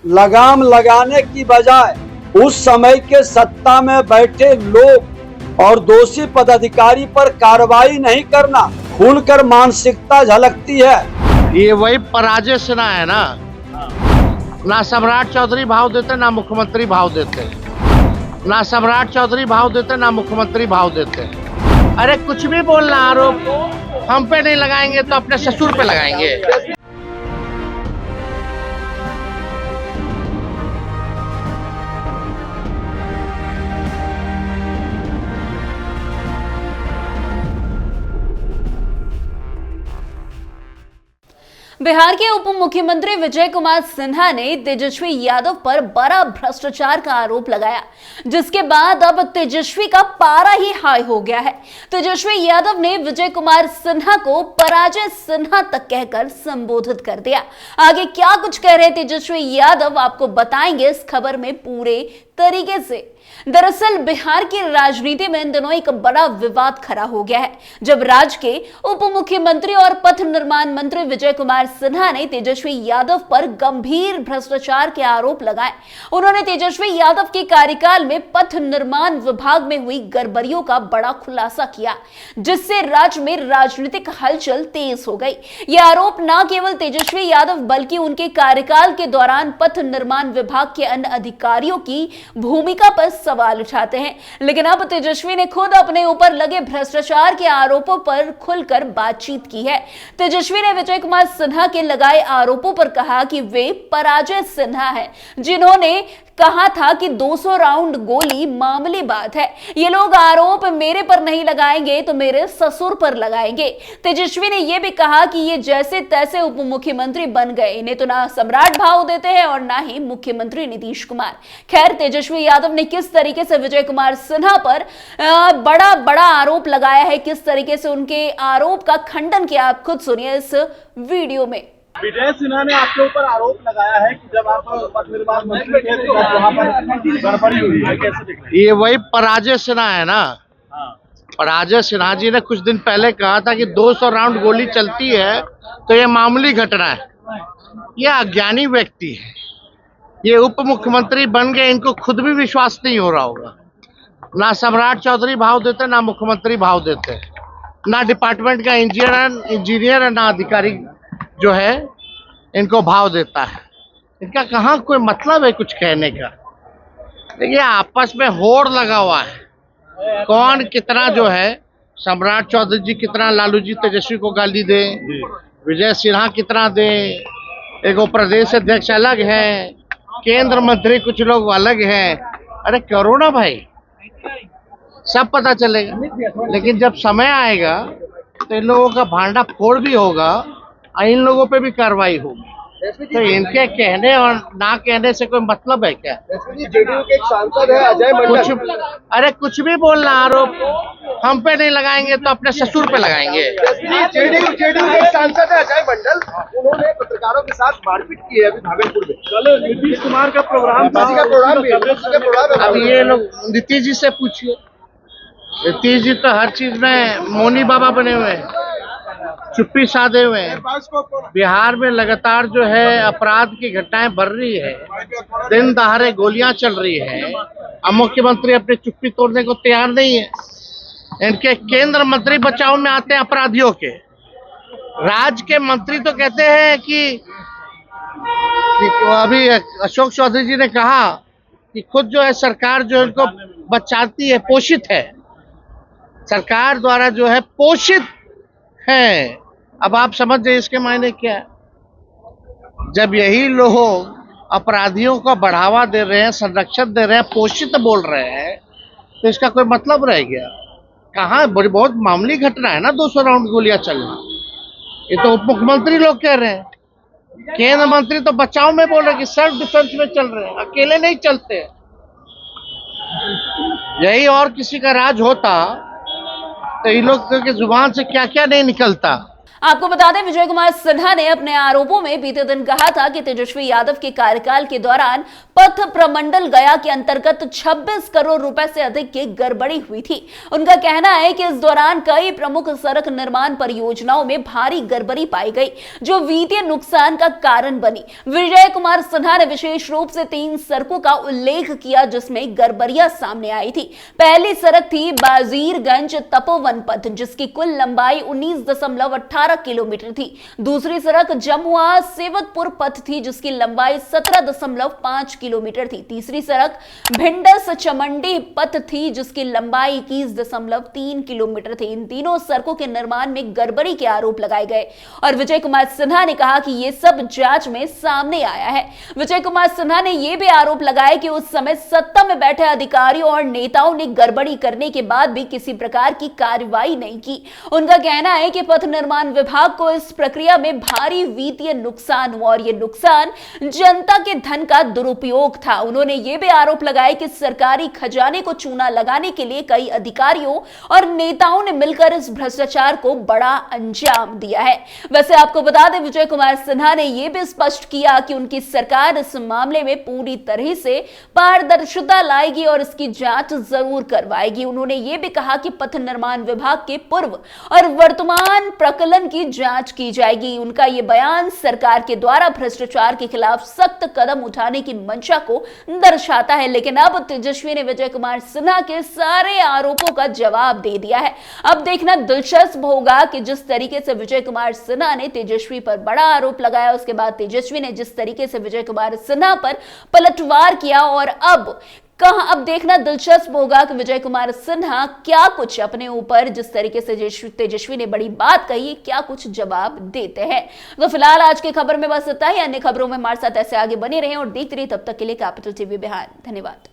लगाम लगाने की बजाय उस समय के सत्ता में बैठे लोग और दोषी पदाधिकारी पर कार्रवाई नहीं करना, खुलकर मानसिकता झलकती है। ये वही पराजय सेना है ना सम्राट चौधरी भाव देते ना मुख्यमंत्री भाव देते, ना सम्राट चौधरी भाव देते ना मुख्यमंत्री भाव देते। अरे कुछ भी बोलना, आरोप हम पे नहीं लगाएंगे तो अपने ससुर पे लगाएंगे। बिहार के उप मुख्यमंत्री विजय कुमार सिन्हा ने तेजस्वी यादव पर बड़ा भ्रष्टाचार का आरोप लगाया, जिसके बाद अब तेजस्वी का पारा ही हाई हो गया है। तेजस्वी यादव ने विजय कुमार सिन्हा को पराजय सिन्हा तक कहकर संबोधित कर दिया। आगे क्या कुछ कह रहे तेजस्वी यादव आपको बताएंगे इस खबर में पूरे तरीके से। दरअसल बिहार की राजनीति में इन दिनों एक बड़ा विवाद खड़ा हो गया है, जब राज्य के उप मुख्यमंत्री और पथ निर्माण मंत्री विजय कुमार सिन्हा ने तेजस्वी यादव पर गंभीर भ्रष्टाचार के आरोप लगाए। उन्होंने तेजस्वी यादव के कार्यकाल में पथ निर्माण विभाग में हुई गड़बड़ियों का बड़ा खुलासा किया, जिससे राज्य में राजनीतिक हलचल तेज हो गई। यह आरोप न केवल तेजस्वी यादव बल्कि उनके कार्यकाल के दौरान पथ निर्माण विभाग के अन्य अधिकारियों की भूमिका पर सवाल उठाते हैं। लेकिन अब तेजस्वी ने खुद अपने ऊपर लगे भ्रष्टाचार के आरोपों पर खुलकर बातचीत की है। तेजस्वी ने विजय कुमार सिन्हा के लगाए आरोपों पर कहा कि वे पराजय सिन्हा हैं, जिन्होंने कहा था कि 200 राउंड गोली मामूली बात है, ये लोग आरोप मेरे पर नहीं लगाएंगे तो मेरे ससुर पर लगाएंगे। तेजस्वी ने यह भी कहा कि ये जैसे तैसे उप मुख्यमंत्री बन गए, इन्हें तो ना सम्राट भाव देते हैं और ना ही मुख्यमंत्री नीतीश कुमार। खैर, तेजस्वी यादव ने किस तरीके से विजय कुमार सिन्हा पर बड़ा आरोप लगाया है, किस तरीके से उनके आरोप का खंडन किया, आप खुद सुनिए इस वीडियो में। विजय सिन्हा ने आपके ऊपर आरोप लगाया है कि जब आप पथ निर्माण मंत्री थे तो वहाँ पर गड़बड़ी हुई है, कैसे देख रहे हैं? ये वही पराजय सेना है ना। पराजय सिन्हा जी ने कुछ दिन पहले कहा था कि 200 राउंड गोली चलती है तो ये मामूली घटना है। ये अज्ञानी व्यक्ति है, ये उप मुख्यमंत्री बन गए, इनको खुद भी विश्वास नहीं हो रहा होगा। ना सम्राट चौधरी भाव देते ना मुख्यमंत्री भाव देते, ना डिपार्टमेंट का इंजीनियर ना अधिकारी जो है इनको भाव देता है। इनका कहाँ कोई मतलब है कुछ कहने का। देखिए, आपस में होड़ लगा हुआ है, कौन कितना जो है, सम्राट चौधरी जी कितना लालू जी तेजस्वी को गाली दे, विजय सिन्हा कितना दे, एक प्रदेश अध्यक्ष अलग है, केंद्र मंत्री कुछ लोग अलग हैं। अरे करो ना भाई, सब पता चलेगा। लेकिन जब समय आएगा तो इन लोगों का भांडा फोड़ भी होगा और इन लोगों पे भी कार्रवाई होगी। तो इनके कहने और ना कहने से कोई मतलब है क्या? जेडीयू के एक सांसद है अजय मंडल, अरे कुछ भी बोलना, आरोप हम पे नहीं लगाएंगे तो अपने ससुर पे लगाएंगे। जेडीयू के एक सांसद है अजय मंडल, उन्होंने पत्रकारों के साथ मारपीट की है अभी भागलपुर में। कल नीतीश कुमार का प्रोग्राम भी। अब ये लोग नीतीश जी से पूछिए, नीतीश जी तो हर चीज में मौनी बाबा बने हुए हैं, चुप्पी साधे हुए हैं। बिहार में लगातार जो है अपराध की घटनाएं बढ़ रही है, दिन दहाड़े गोलियां चल रही है, अब मुख्यमंत्री अपनी चुप्पी तोड़ने को तैयार नहीं है। इनके केंद्र मंत्री बचाव में आते हैं अपराधियों के, राज्य के मंत्री तो कहते हैं कि अभी अशोक चौधरी जी ने कहा कि खुद जो है सरकार जो इनको बचाती है, पोषित है, सरकार द्वारा जो है पोषित है। अब आप समझ जाइए इसके मायने क्या है। जब यही लोग अपराधियों को बढ़ावा दे रहे हैं, संरक्षण दे रहे हैं, पोषित बोल रहे हैं, तो इसका कोई मतलब रह गया? कहाँ, बड़ी बहुत मामूली घटना है ना 200 राउंड गोलियां चलना। ये तो उप मुख्यमंत्री लोग कह रहे हैं, केंद्र मंत्री तो बचाव में बोल रहे हैं कि सेल्फ डिफेंस में चल रहे हैं, अकेले नहीं चलते। यही और किसी का राज होता तो इन लोग की जुबान से क्या क्या नहीं निकलता। आपको बता दें, विजय कुमार सिन्हा ने अपने आरोपों में बीते दिन कहा था कि तेजस्वी यादव के कार्यकाल के दौरान पथ प्रमंडल गया के अंतर्गत 26 करोड़ रुपए से अधिक की गड़बड़ी हुई थी। उनका कहना है कि इस दौरान कई प्रमुख सड़क निर्माण परियोजनाओं में भारी गड़बड़ी पाई गई, जो वित्तीय नुकसान का कारण बनी। विजय कुमार सिन्हा ने विशेष रूप से 3 सड़कों का उल्लेख किया जिसमें गड़बड़ियां सामने आई थी। पहली सड़क थी बाजीरगंज तपोवन पथ, जिसकी कुल लंबाई 19.18 किलोमीटर थी। दूसरी सड़क जमुआ सेवतपुर पथ थी, जिसकी लंबाई 17.5 किलोमीटर थी। तीसरी सड़क भिंडस चमंडी पथ थी, जिसकी लंबाई 21.3 किलोमीटर थी। इन तीनों सड़कों के निर्माण में गड़बड़ी के आरोप लगाए गए और विजय कुमार सिन्हा ने कहा कि यह सब जांच में सामने आया है। विजय कुमार सिन्हा ने यह भी आरोप लगाया कि उस समय सत्ता में बैठे अधिकारियों और नेताओं ने गड़बड़ी करने के बाद भी किसी प्रकार की कार्रवाई नहीं की। उनका कहना है कि पथ निर्माण विभाग को इस प्रक्रिया में भारी वित्तीय नुकसान हुआ और यह नुकसान जनता के धन का दुरुपयोग था। उन्होंने यह भी आरोप लगाया कि सरकारी खजाने को चूना लगाने के लिए कई अधिकारियों और नेताओं ने मिलकर इस भ्रष्टाचार को बड़ा अंजाम दिया है। वैसे आपको बता दें, विजय कुमार सिन्हा ने यह भी स्पष्ट किया कि उनकी सरकार इस मामले में पूरी तरह से पारदर्शिता लाएगी और इसकी जांच जरूर करवाएगी। उन्होंने यह भी कहा कि पथ निर्माण विभाग के पूर्व और वर्तमान प्रकलन की जांच की जाएगी। उनका यह बयान सरकार के द्वारा भ्रष्टाचार के खिलाफ सख्त कदम उठाने की मंशा को दर्शाता है। लेकिन अब तेजस्वी ने विजय कुमार सिन्हा के सारे आरोपों का जवाब दे दिया है। अब देखना दिलचस्प होगा कि जिस तरीके से विजय कुमार सिन्हा ने तेजस्वी पर बड़ा आरोप लगाया, उसके बाद तेजस्वी ने जिस तरीके से विजय कुमार सिन्हा पर पलटवार किया और अब देखना दिलचस्प होगा कि विजय कुमार सिन्हा क्या कुछ अपने ऊपर जिस तरीके से तेजस्वी ने बड़ी बात कही, क्या कुछ जवाब देते हैं। तो फिलहाल आज की खबर में बस इतना ही। अन्य खबरों में हमारे साथ ऐसे आगे बने रहें और देखते रहिए। तब तक के लिए कैपिटल टीवी बिहार। धन्यवाद।